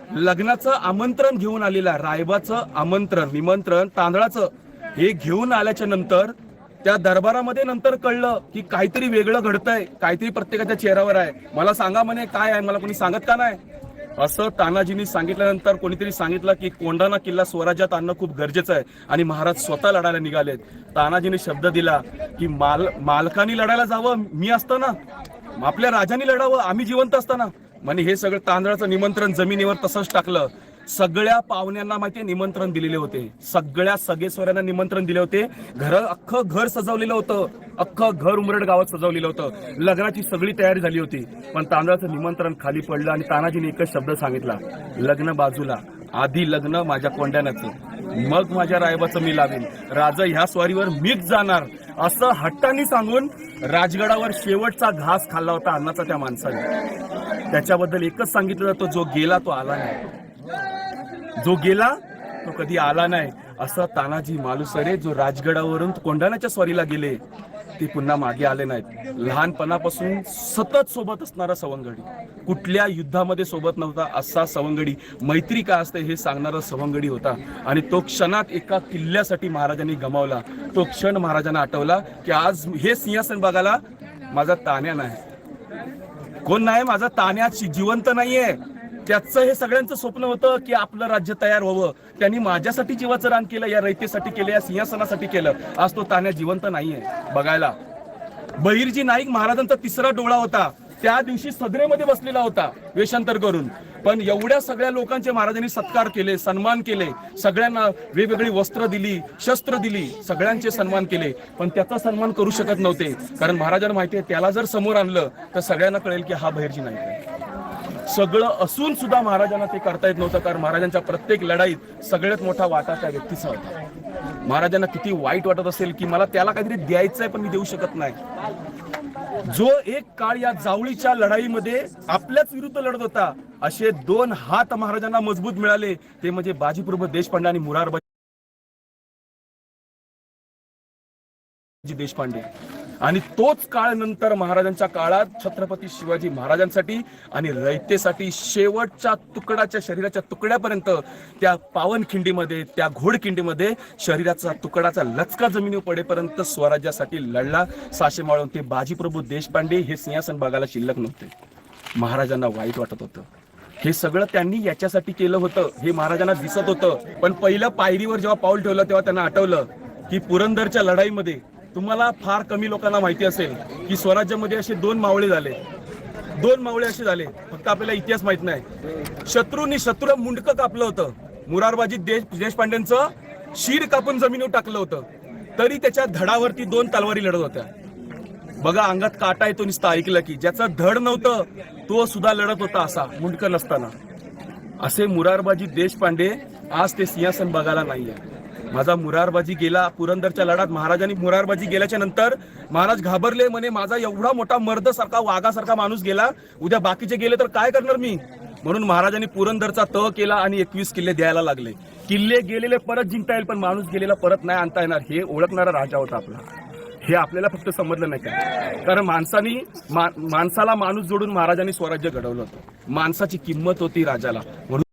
लग्नाचं आमंत्रण घेऊन आलेला, रायबाचं आमंत्रण निमंत्रण तांदळाचं हे घेऊन आल्याच्या नंतर त्या दरबारामध्ये नंतर कळलं की काहीतरी वेगळं घडतंय, काहीतरी प्रत्येकाच्या चेहऱ्यावर आहे. मला सांगा म्हणे काय आहे, मला कोणी सांगत का नाही असं तानाजींनी सांगितल्यानंतर कोणीतरी सांगितलं की कोंढाणा किल्ला स्वराज्यात आणणं खूप गरजेचं आहे आणि महाराज स्वतः लढायला निघालेत. तानाजींनी शब्द दिला की मालकानी लढायला जावं, मी असताना आपल्या राजांनी लढावं, आम्ही जिवंत असताना. म्हणे हे सगळं तांदळाचं निमंत्रण जमिनीवर तसंच टाकलं. सगळ्या पाहुण्यांना माहितीये निमंत्रण दिलेले होते, सगळ्या सगेसोऱ्यांना निमंत्रण दिले होते. अख्खं घर सजवलेलं होतं, अख्खं घर उमरड गावात सजवलेलं होतं. लग्नाची सगळी तयारी झाली होती. पण तांदळाचं निमंत्रण खाली पडलं आणि तानाजीने एकच शब्द सांगितला, लग्न बाजूला, आधी लग्न माझ्या कोंड्यानाचं, मग माझ्या रायबाचं मी लावेन, राजा ह्या स्वारीवर मीच जाणार असं हट्टाने सांगून राजगडावर शेवटचा घास खाल्ला होता अन्नाचा त्या माणसाने. त्याच्याबद्दल एकच सांगितलं जातं, जो गेला तो आला नाही, जो गेला तो कधी आला नाही. असं तानाजी मालुसरे जो राजगडावरून कोंढाण्याच्या स्वारीला गेले ते पुन्हा मागे आले नाहीत. लहानपणापासून सतत सोबत असणारा सवंगडी, कुठल्या युद्धामध्ये सोबत नव्हता असा सवंगडी, मैत्री काय असते हे सांगणारा सवंगडी होता. आणि तो क्षणात एका किल्ल्यासाठी महाराजांनी गमावला. तो क्षण महाराजांना आठवला की आज हे सिंहासन बघायला माझा तान्या नाही, कोण नाही, माझा तान्या जिवंत नाहीये. त्याचं हे सगळ्यांचं स्वप्न होतं की आपलं राज्य तयार व्हावं. त्यांनी माझ्यासाठी जीवाचं रान केलं, या रयतेसाठी केलं, या सिंहासनासाठी केलं. आज तो तान्या जिवंत नाहीये बघायला. बहिर्जी नाईक महाराजांचा तिसरा डोळा होता, त्या दिवशी सदरेमध्ये बसलेला होता वेषांतर करून. पण एवढ्या सगळ्या लोकांचे महाराजांनी सत्कार केले, सन्मान केले, सगळ्यांना वेगवेगळी वस्त्र दिली, शस्त्र दिली, सगळ्यांचे सन्मान केले. पण त्याचा सन्मान करू शकत नव्हते, कारण महाराजांना माहिती आहे त्याला जर समोर आणलं तर सगळ्यांना कळेल की हा बहिर्जी नाईक आहे. सगळं असून सुद्धा महाराजांना ते करता येत नव्हतं, कारण महाराजांच्या प्रत्येक लढाईत सगळ्यात मोठा वाटा त्या व्यक्तीचा होता. महाराजांना किती वाईट वाटत असेल की मला त्याला काहीतरी द्यायचं आहे पण मी देऊ शकत नाही. जो एक काळ या जावळीच्या लढाईमध्ये आपल्याच विरुद्ध लढत होता, असे दोन हात महाराजांना मजबूत मिळाले, ते म्हणजे बाजीप्रभू देशपांडे आणि मुरारबाजी देशपांडे. आणि तोच काळ नंतर महाराजांच्या काळात छत्रपती शिवाजी महाराजांसाठी आणि रयतेसाठी शेवटच्या तुकडाच्या, शरीराच्या तुकड्यापर्यंत, त्या पावनखिंडीमध्ये, त्या घोडखिंडीमध्ये शरीराचा तुकडाचा लचका जमिनीवर पडेपर्यंत स्वराज्यासाठी लढला. साशे माळून ते बाजीप्रभू देशपांडे हे सिंहासन बघायला शिल्लक नव्हते. महाराजांना वाईट वाटत होतं. हे सगळं त्यांनी याच्यासाठी केलं होतं हे महाराजांना दिसत होतं. पण पहिलं पायरीवर जेव्हा पाऊल ठेवलं तेव्हा त्यांना आठवलं की पुरंदरच्या लढाईमध्ये, तुम्हाला फार कमी लोकांना माहिती असेल की स्वराज्यामध्ये असे दोन मावळे असे झाले, फक्त आपल्याला इतिहास माहित नाही. शत्रूला मुंडकं कापलं होतं, मुरारबाजी देशपांडेंचं शिर कापून जमिनीवर टाकलं होतं, तरी त्याच्या धडावरती दोन तलवारी लढत होत्या. बघा, अंगात काटा येतो नुसतं ऐकलं की. ज्याचं धड नव्हतं तो सुद्धा लढत होता असा, मुंडकं नसताना. असे मुरारबाजी देशपांडे आज ते सिंहासन बघायला नाहीये. माझा मुरारबाजी गेला पुरंदरच्या लढात. महाराजांनी मुरारबाजी गेल्याच्या नंतर महाराज घाबरले, म्हणे माझा एवढा मोठा मर्दसारखा, वाघासारखा माणूस गेला, उद्या बाकीचे गेले तर काय करणार मी. म्हणून महाराजांनी पुरंदरचा तह केला आणि 21 किल्ले द्यायला लागले. किल्ले गेलेले परत जिंकता येईल, पण माणूस गेलेला परत नाही आणता येणार, हे ओळखणारा राजा होता आपला. हे आपल्याला फक्त समजलं नाही का, कारण माणसाला माणूस जोडून महाराजांनी स्वराज्य घडवलं होतं. माणसाची किंमत होती राजाला. म्हणून